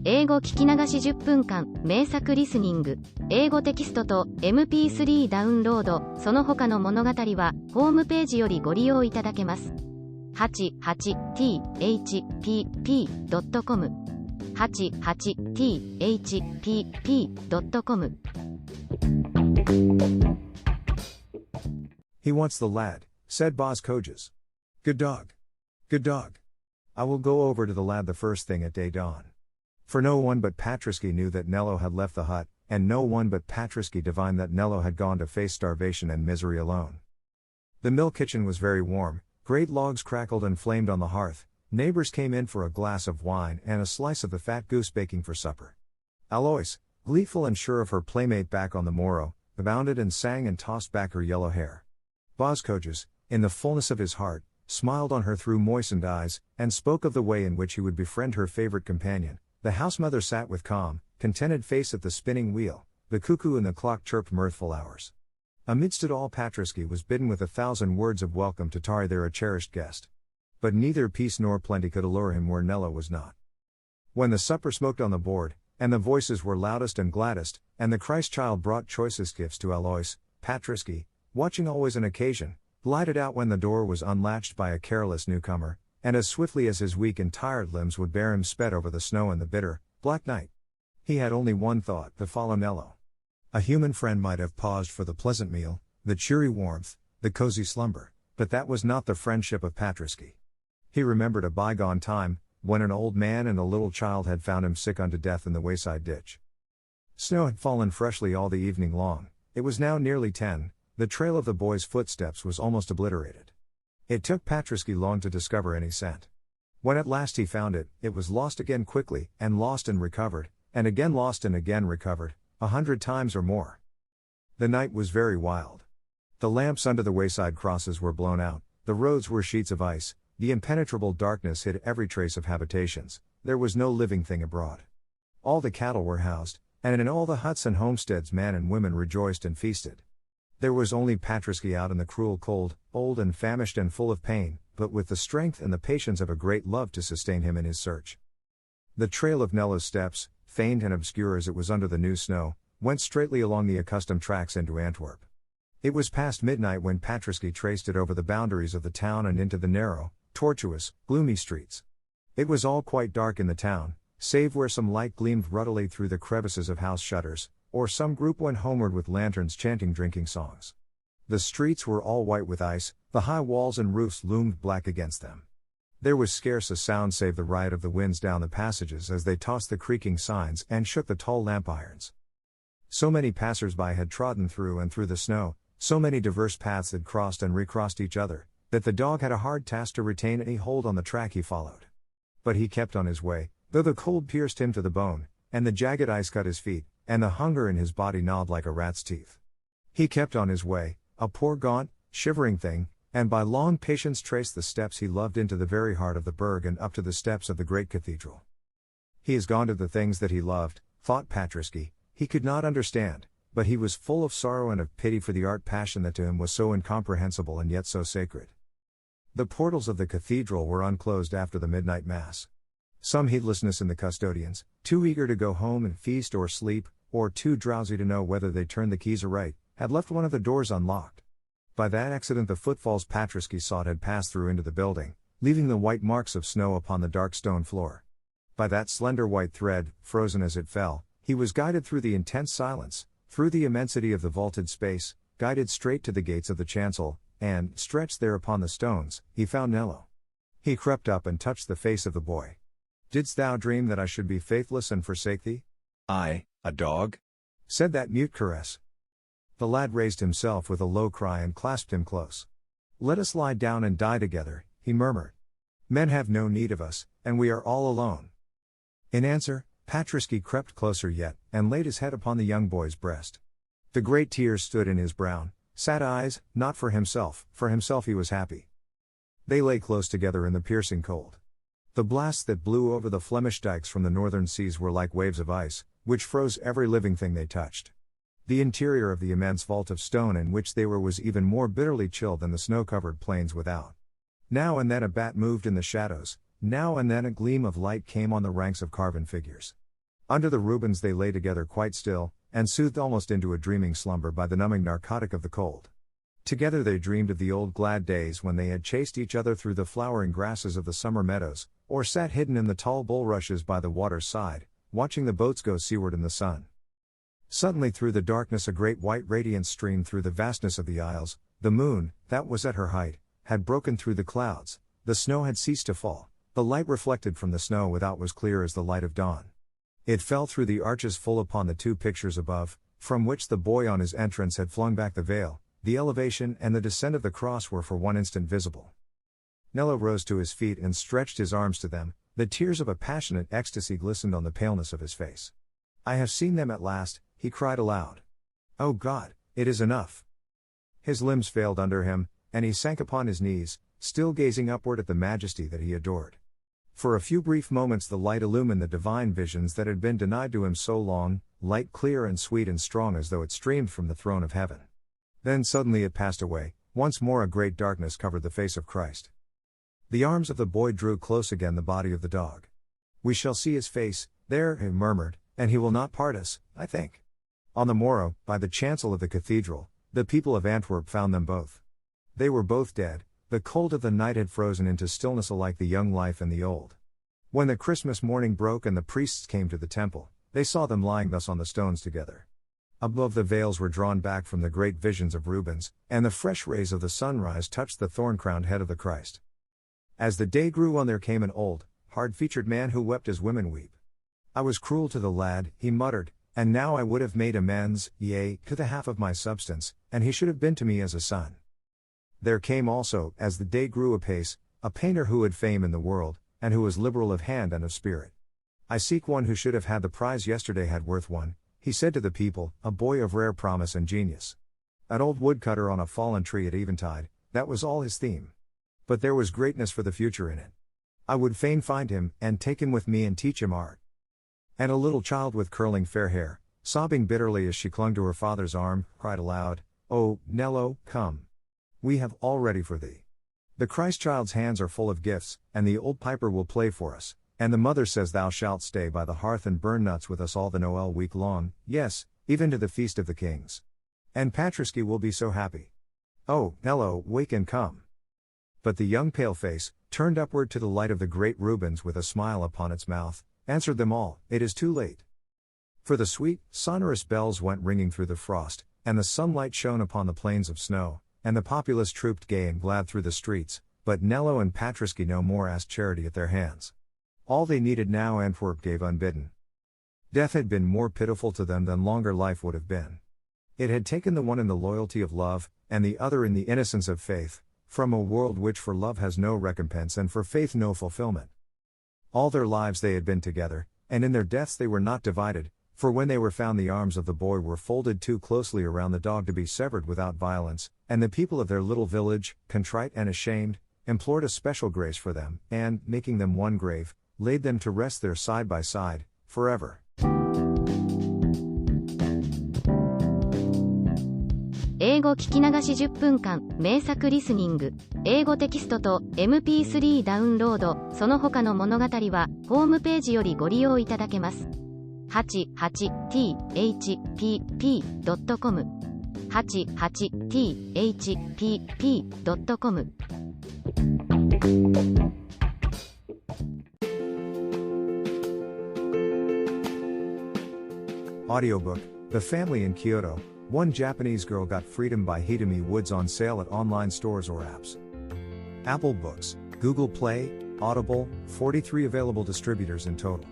英語聞き流し10分間、名作リスニング、英語テキストと MP3 ダウンロード、その他の物語は、ホームページよりご利用いただけます。88thpp.com 88thpp.com He wants the lad, said Boz Coges. Good dog. Good dog. I will go over to the lad the first thing at day dawn. For no one but Patrisky knew that Nello had left the hut, and no one but Patrisky divined that Nello had gone to face starvation and misery alone. The mill kitchen was very warm, great logs crackled and flamed on the hearth, neighbors came in for a glass of wine and a slice of the fat goose baking for supper. Alois, gleeful and sure of her playmate back on the morrow, bounded and sang and tossed back her yellow hair. Boz Coges, in the fullness of his heart, smiled on her through moistened eyes, and spoke of the way in which he would befriend her favorite companion. The housemother sat with calm, contented face at the spinning wheel, the cuckoo and the clock chirped mirthful hours. Amidst it all Patrisky was bidden with 1,000 words of welcome to tarry there a cherished guest. But neither peace nor plenty could allure him where Nello was not. When the supper smoked on the board, and the voices were loudest and gladdest, and the Christ-child brought choicest gifts to Alois, Patrisky, watching always an occasion, glided out when the door was unlatched by a careless newcomer, and as swiftly as his weak and tired limbs would bear him sped over the snow and the bitter, black night. He had only one thought, to follow Nello. A human friend might have paused for the pleasant meal, the cheery warmth, the cozy slumber, but that was not the friendship of Patrisky. He remembered a bygone time, when an old man and a little child had found him sick unto death in the wayside ditch. Snow had fallen freshly all the evening long, it was now nearly 10, the trail of the boy's footsteps was almost obliterated. It took Patrisky long to discover any scent. When at last he found it, it was lost again quickly, and lost and recovered, and again lost and again recovered, 100 times or more. The night was very wild. The lamps under the wayside crosses were blown out, the roads were sheets of ice, the impenetrable darkness hid every trace of habitations, there was no living thing abroad. All the cattle were housed, and in all the huts and homesteads men and women rejoiced and feasted. There was only Patrisky out in the cruel cold, old and famished and full of pain, but with the strength and the patience of a great love to sustain him in his search. The trail of Nello's steps, faint and obscure as it was under the new snow, went straightly along the accustomed tracks into Antwerp. It was past midnight when Patrisky traced it over the boundaries of the town and into the narrow, tortuous, gloomy streets. It was all quite dark in the town, save where some light gleamed ruddily through the crevices of house shutters, or some group went homeward with lanterns chanting drinking songs. The streets were all white with ice, the high walls and roofs loomed black against them. There was scarce a sound save the riot of the winds down the passages as they tossed the creaking signs and shook the tall lamp irons. So many passers-by had trodden through and through the snow, so many diverse paths had crossed and recrossed each other, that the dog had a hard task to retain any hold on the track he followed. But he kept on his way, though the cold pierced him to the bone, and the jagged ice cut his feet, and the hunger in his body gnawed like a rat's teeth. He kept on his way, a poor gaunt, shivering thing, and by long patience traced the steps he loved into the very heart of the burg and up to the steps of the great cathedral. He has gone to the things that he loved, thought Patrisky, he could not understand, but he was full of sorrow and of pity for the art passion that to him was so incomprehensible and yet so sacred. The portals of the cathedral were unclosed after the midnight mass. Some heedlessness in the custodians, too eager to go home and feast or sleep, or too drowsy to know whether they turned the keys aright, had left one of the doors unlocked. By that accident the footfalls Patrisky sought had passed through into the building, leaving the white marks of snow upon the dark stone floor. By that slender white thread, frozen as it fell, he was guided through the intense silence, through the immensity of the vaulted space, guided straight to the gates of the chancel, and, stretched there upon the stones, he found Nello. He crept up and touched the face of the boy. "Didst thou dream that I should be faithless and forsake thee?" "I, a dog?" said that mute caress. The lad raised himself with a low cry and clasped him close. "Let us lie down and die together," he murmured. "Men have no need of us, and we are all alone." In answer, Patrisky crept closer yet, and laid his head upon the young boy's breast. The great tears stood in his brown, sad eyes, not for himself he was happy. They lay close together in the piercing cold. The blasts that blew over the Flemish dikes from the northern seas were like waves of ice, which froze every living thing they touched. The interior of the immense vault of stone in which they were was even more bitterly chilled than the snow-covered plains without. Now and then a bat moved in the shadows, now and then a gleam of light came on the ranks of carven figures. Under the Reubens they lay together quite still, and soothed almost into a dreaming slumber by the numbing narcotic of the cold. Together they dreamed of the old glad days when they had chased each other through the flowering grasses of the summer meadows, or sat hidden in the tall bulrushes by the water's side, watching the boats go seaward in the sun. Suddenly through the darkness a great white radiance streamed through the vastness of the isles. The moon, that was at her height, had broken through the clouds, the snow had ceased to fall, the light reflected from the snow without was clear as the light of dawn. It fell through the arches full upon the two pictures above, from which the boy on his entrance had flung back the veil. The elevation and the descent of the cross were for one instant visible. Nello rose to his feet and stretched his arms to them, the tears of a passionate ecstasy glistened on the paleness of his face. "I have seen them at last," he cried aloud. "Oh God, it is enough." His limbs failed under him, and he sank upon his knees, still gazing upward at the majesty that he adored. For a few brief moments the light illumined the divine visions that had been denied to him so long, light clear and sweet and strong as though it streamed from the throne of heaven. Then suddenly it passed away, once more a great darkness covered the face of Christ. The arms of the boy drew close again the body of the dog. "We shall see his face, there," he murmured, "and he will not part us, I think." On the morrow, by the chancel of the cathedral, the people of Antwerp found them both. They were both dead, the cold of the night had frozen into stillness alike the young life and the old. When the Christmas morning broke and the priests came to the temple, they saw them lying thus on the stones together. Above the veils were drawn back from the great visions of Rubens, and the fresh rays of the sunrise touched the thorn-crowned head of the Christ. As the day grew on there came an old, hard-featured man who wept as women weep. "I was cruel to the lad," he muttered, "and now I would have made amends, yea, to the half of my substance, and he should have been to me as a son." There came also, as the day grew apace, a painter who had fame in the world, and who was liberal of hand and of spirit. "I seek one who should have had the prize yesterday had worth one," he said to the people, a boy of rare promise and genius. An old woodcutter on a fallen tree at eventide, that was all his theme. But there was greatness for the future in it. "I would fain find him, and take him with me and teach him art." And a little child with curling fair hair, sobbing bitterly as she clung to her father's arm, cried aloud, "Oh, Nello, come. We have all ready for thee. The Christ child's hands are full of gifts, and the old piper will play for us, and the mother says thou shalt stay by the hearth and burn nuts with us all the Noel week long, yes, even to the Feast of the Kings. And Patriski will be so happy. Oh, Nello, wake and come." But the young pale face, turned upward to the light of the great Rubens with a smile upon its mouth, answered them all, "It is too late." For the sweet, sonorous bells went ringing through the frost, and the sunlight shone upon the plains of snow, and the populace trooped gay and glad through the streets, but Nello and Patriski no more asked charity at their hands. All they needed now Antwerp gave unbidden. Death had been more pitiful to them than longer life would have been. It had taken the one in the loyalty of love, and the other in the innocence of faith, from a world which for love has no recompense and for faith no fulfillment. All their lives they had been together, and in their deaths they were not divided, for when they were found the arms of the boy were folded too closely around the dog to be severed without violence, and the people of their little village, contrite and ashamed, implored a special grace for them, and, making them one grave, laid them to rest there side by side, forever. 英語聞き流し10分間、名作リスニング。英語テキストと MP3 ダウンロード、その他の物語は、ホームページよりご利用いただけます。88thpp.com 88thpp.com Audiobook, The Family in Kyoto, One Japanese Girl Got Freedom by Hitomi Woods on sale at online stores or apps. Apple Books, Google Play, Audible, 43 available distributors in total.